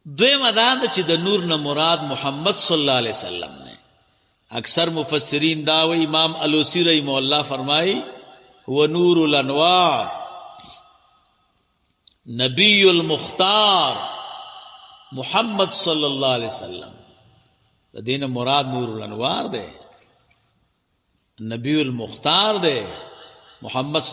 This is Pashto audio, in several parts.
دویمه دا ده چې د نور نه مراد محمد صلی الله علیه وسلم نے. اکثر مفسرین داوی، امام علوسی رحمہ اللہ فرمائی هو نور الانوار نبی المختار محمد صلی اللہ علیہ وسلم. دین مراد نور الانوار دے، نبی المختار دے، محمد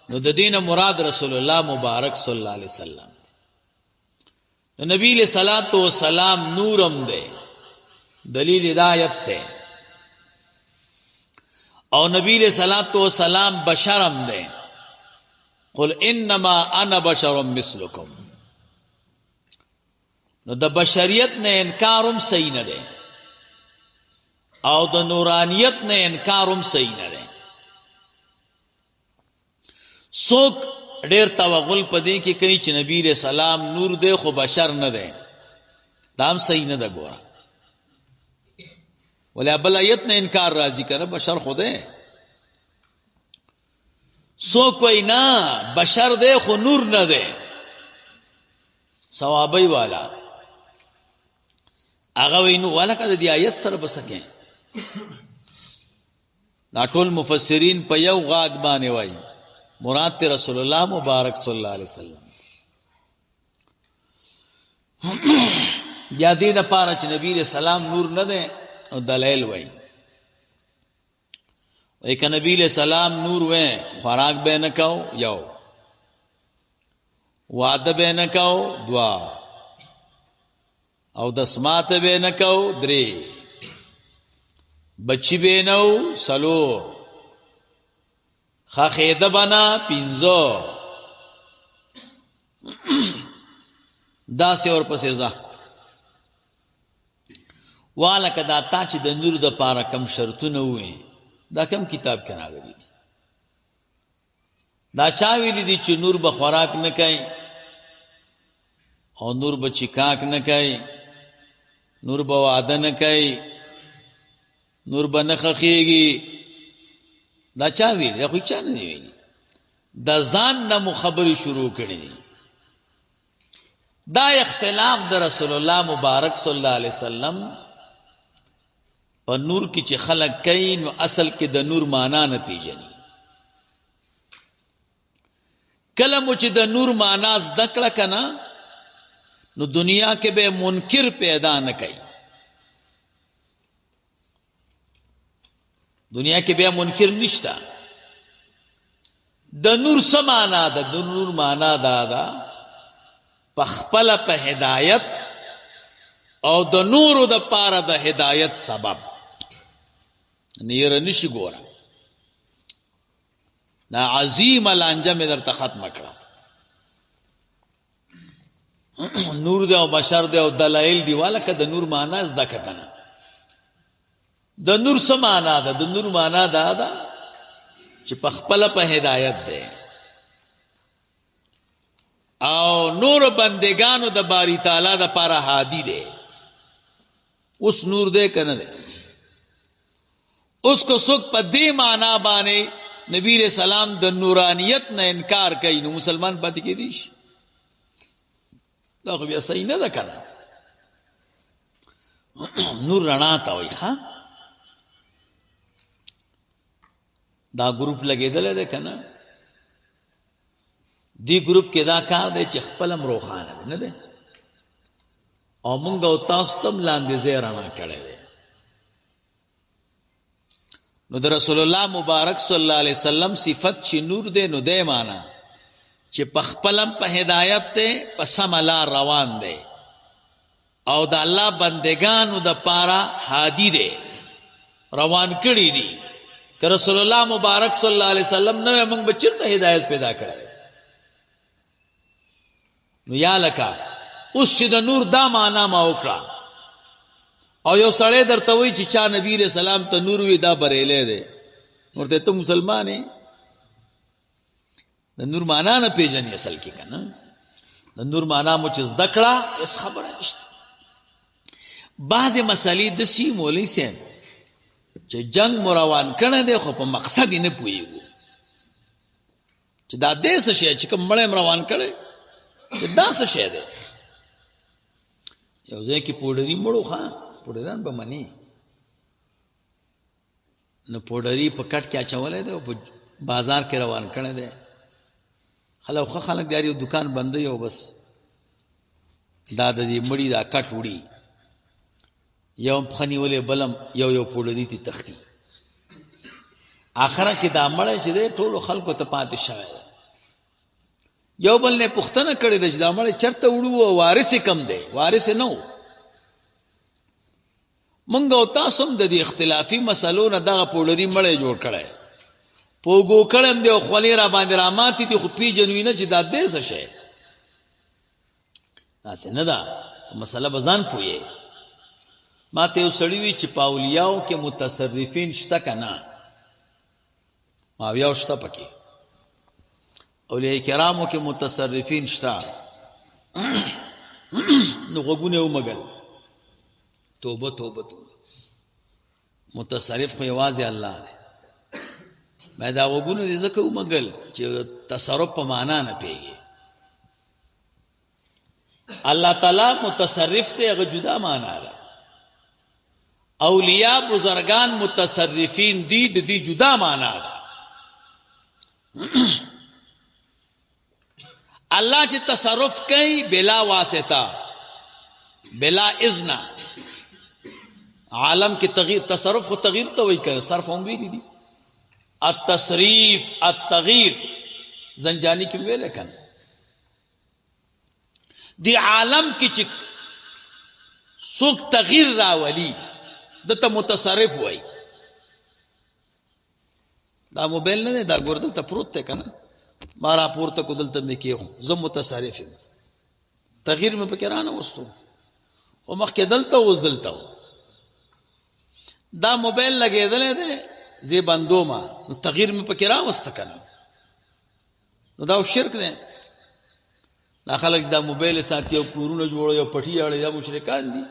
نو دین مراد رسول اللہ مبارک صلی اللہ علیہ وسلم. نبی علیہ الصلوۃ والسلام نورم دے، دلیل ہدایت تے، اور نبی علیہ الصلوۃ والسلام بشرم دے. قل انما انا بشر مثلکم. نو د بشریت نے انکارم صحیح نہ دے، او د نورانیت نے انکارم صحیح نہ دے. سوک ډیر توغل پدې کې کوي چې نبی علیہ السلام نور دے خو بشر نه دے، دام صحیح نه ده. ګوره ولی ابلایت نے انکار راضی کرے بشر خود ہے. سو کوئی نہ بشر دے خو نور نہ دے، ثوابی والا آغا وینو والا کا دی آیت سر بسکیں. دا ټول مفسرین په یو غاګ باندې وای مراد ته رسول الله مبارک صلی الله علیه وسلم. بیا دې د پاره چې نبی علیہ السلام نور نه ده او دلائل وای ایک نبی علیہ السلام نور وے خوراک بے نہ کہو یو، وعدہ بے نہ کہو دعا، او دسمات بے نہ کہو درے، بچی بے نو سلو، خاخیدہ بنا پینزو. دا سے اور پسیزا والا کدا تا چې د نور د پاره کم شرطونه وې دا کم کتاب کې راغلي دي. دا چا ویلي دي چې نور به خوراک نه کوي او نور به چیکاک نه کوي، نور به وعده نه کوي، نور به نه خخېږي. دا چا ویلي؟ دا خو چا نه ویلي، دا ځان نه مو خبرې شروع کړي دي. دا اختلاف د رسول الله مبارک صلی الله علیه وسلم په نور کې چې خلق کوي نو اصل کې د نور معنا نه پیژني. کله مو چې د نور معنا زده کړه کنه نو دنیا کې به منکر پیدا نه کوي. دنیا کې بیا منکر نشتا. د نور څه معنا ده؟ د نور معنا دا ده پخپل په هدایت او د نورو د پاره د هدایت سبب نیر نشي. ګوره دا عظیم لانجه مې درته ختم کړه. نور دی او بشر دی او دلایل دی والا که د نور معنا زده کنه. د نور څه معنا ده؟ د نور معنا دا ده چې پخپل په هدایت دی او نور بندگانو د باری تعالی د پاره هادي دی. اوس نور دی کنه دی؟ اس کو سکھ پا دے مانا بانے نبی علیہ السلام د نورانیت نہ انکار کئی نو مسلمان پاتی کی دیش. دا خو بیا صحیح نہ دا کنا. نور رڼا تا وای ښا دا گروپ لگے دلے دے کنا. دی گروپ کې دا کار دی چې خپلم روخانه نه دی او مونږ او تاسو تم لاندې ځای رڼا کړی دی. نو د رسول الله مبارک صلی الله علیه وسلم صفت چې نور دی نو دی معنا چې په خپلم په هدایت دی په سم لار روان دی او د الله بندگانو د پاره هادي دی روان کړی دی. که رسول الله مبارک صلی الله علیه وسلم نو موږ به چیرته هدایت پیدا کړی. نو یا لکه اوس چې د نور دا معنا ما وکړه او یو سړی درته وایي چې چا نبی علیہ السلام ته نور وی دا بریلی دی ورته ته مسلمان یې د نور معنا نه پیژنې اصل کې که نه. د نور معنا مو چې زده کړه هېڅ خبره نشته. بعضې مسلې داسې مولوي صاحب چې جنگ مو روان کړی دی خو په مقصد یې نه پوهېږو چې دا دې څه شی چې کوم مړی م روان کړی دا څه شی دی. یو ځای کې پوډري مړو پوډران به مني نو پوډري په کټ کې اچولی دی او په بازار کې روان کړی دی خلک دی یو دکان بندوي او بس دا د دې مړي دا کټ وړي یو پښه نیولې بلم یو پوډري تی تختی آخره کې دا مړی چې دی ټولو خلکو ته پاتې شوی دی یو بل نه پوښتنه کړې ده چې دا مړی چېرته وړو او وارث یې کم دی وارث یې نه و مونږ او تاسو هم د دې اختلافي مسلو نه دغه پوډري مړی جوړ کړی په اوږو کړم دی او خولې را باندې راماتې دي خو پېژنو یې نه چې دا دی څه شی داسې نه ده په مسله به ځان پوهیې ما ته یو سړي وي چې په اولیاو کې متصرفین شته که نه ما اولیاو شته پکې اولیاء کرامو کې متصرفین شته نو غوږونه یې ومږل توبه توبه توبه متصرف خو یوازې الله دی ما دا غوږونه دې ځکه ومږل چې تصرف په معنا نه پوهېږي الله تعالی متصرف دی هغه جدا معنا ده اولیاء بزرگان متصرفین دی د دې جدا معنا ده الله چې تصرف کوي بلا واسطه بلا اذن عالم کې تغییر تصرف او تغییر ته وایي که صرف هم ویلي دي التصریف التغییر زنجانی کې ویل کنه دی عالم کې چې څوک تغییر راولي دته متصرف وایي دا موبایل نه دا ګور دلته پروت دی کنه ما را پورته کو دلته مې کې زه متصرف یم تغییر مې پکې رانه وستو او مخکې دلته اوس دلته دا موبایل لګېدلی دی زه بندو ما نو تغییر مې پکې راوسته کنه نو دا شرک دی دا خلک دا موبایل ساتي او کورونه جوړوي او پټي اړي دا مشرکان دي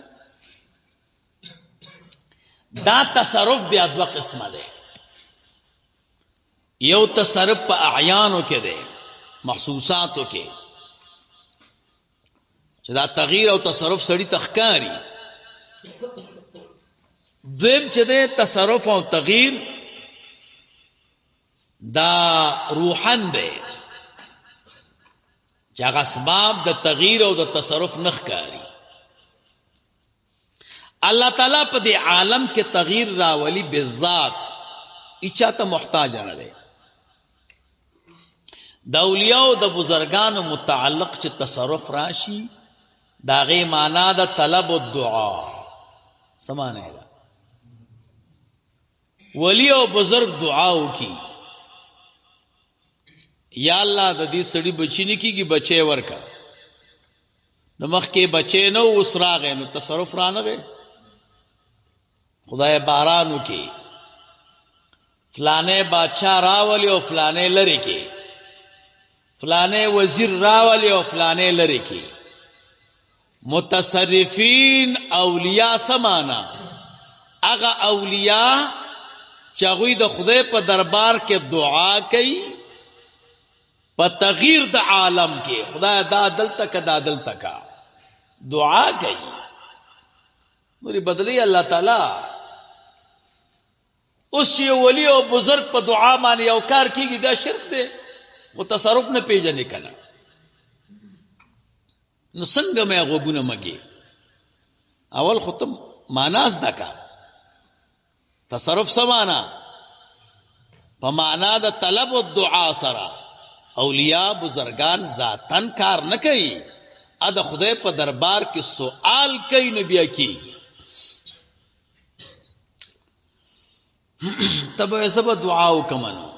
دا تصرف بیا دوه قسمه دی یو تصرف په اعیانو کې دی محسوساتو کې چې دا تغییر او تصرف سړی تخکاری دویم چې دی تصرف او تغییر دا روحن دی چې هغه اسباب د تغییر او د تصرف نه ښکاري الله تعالی په دې عالم کې تغییر راولي بالذات اچا ته محتاج نه دی د اولیاء د بزرگانو متعلق چې تصرف راشي دا غي معنا د طلب الدعاء سمانه ده ولی او بزرگ دعا وکي یا الله د دې سړي بچی نه کیږي بچي ورکا نو مخ کې بچي نو اوس راغې نو تصرف رانغه خدای باران وکي فلانه بادشاہ راولي او فلانه لری کې فلانه وزیر راولي او فلانه لری کې متصرفین اولیاء سمانا اغا اولیاء چاغوی د خدای په دربار کې دعا کوي په تغییر د عالم کې خدای دا دلته کا دا دلته کا دعا کوي نوري بدلی الله تعالی اوس یو ولی او بزرگ په دعا باندې یو کار کیږي دا شرک دی او تصرف نه پیژنې کله نو څنګه مې غوګونه مګي اول ختم ماناز دکا تصرف سمانا په معنا د طلب او دعا سره اولیاء بزرگان ذاتن کار نه کوي ا د خدای په دربار کې سوال کوي نو بیا کیږي تبه سبا دعا وکمنو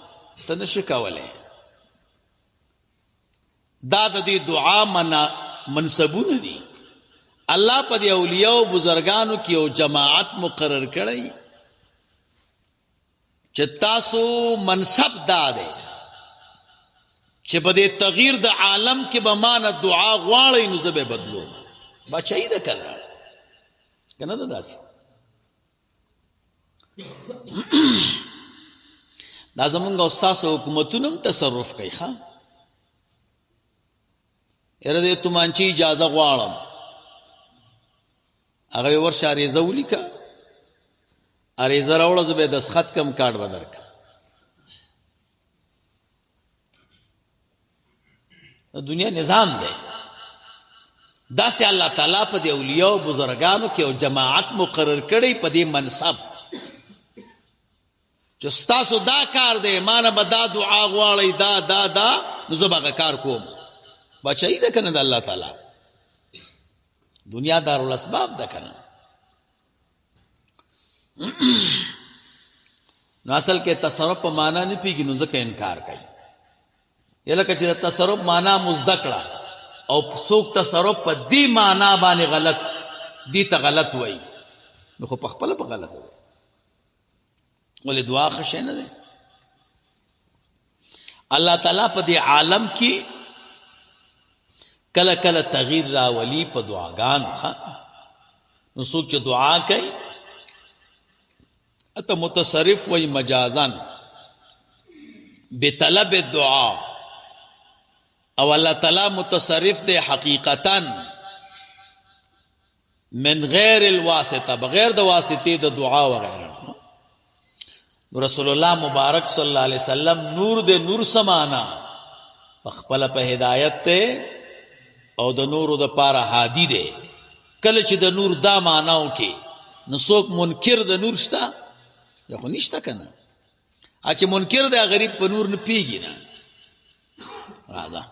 ته نشي کولای دا د دې دعا منسبونه دي الله په دې اولیاء او بزرگانو کې او جماعت مقرر کړی چې تاسو منصب داده چې په دې تغییر د عالم کې به مان دعا غواړي نو زه به بدلو بچی ده کنه ده داسې دا زمونږ استاد حکومتونو تصرف کوي ښا یره دې تومانچی اجازه غواړم هغه ورشه عریضه ولیکه، عریضه راوړه، زه به د دستخط کم کارډ به درکړم. د دنیا نظام دی داسې الله تعالی په دې اولیاء او بزرګانو کې او جماعت مقرر کړی په دې منصب چې ستاسو دا کار دی، مانه به دا دعا غواړئ، دا نو زه به هغه کار کوم. بچایي ده که نه د الله تعالی؟ دنیا دارالاسباب ده که نه؟ نو اصل کې تصرف په معنا نه پیږي، نو ځکه انکار کوي. یا لکه چې د تصرف معنا مزده کړه او څوک تصرف په دې معنا باندې غلط دې ته غلط وایي، نو خو په خپله په غلطه دی. ولې دعا ښه شی نه دی؟ الله تعالی په دې عالم کې کله کله تغییر راولي په دعاګانو. نو څوک چې دعا کوي اته متصرف وی مجازن بطلب الدعا، او الله تعالی متصرف دے حقیقتا من غیر الواسطه، بغیر د واسطه د دعا وغیرہ. رسول الله مبارک صلی الله علیه وسلم نور دے نور سمانا خپل په هدایت ته او د نور د پاره هادي دے. کله چې د نور دا معناو کې نو څوک منکر د نور شته یا خو نشته کنه؟ چې منکر د غریب په نور نه پیږي نه. راځه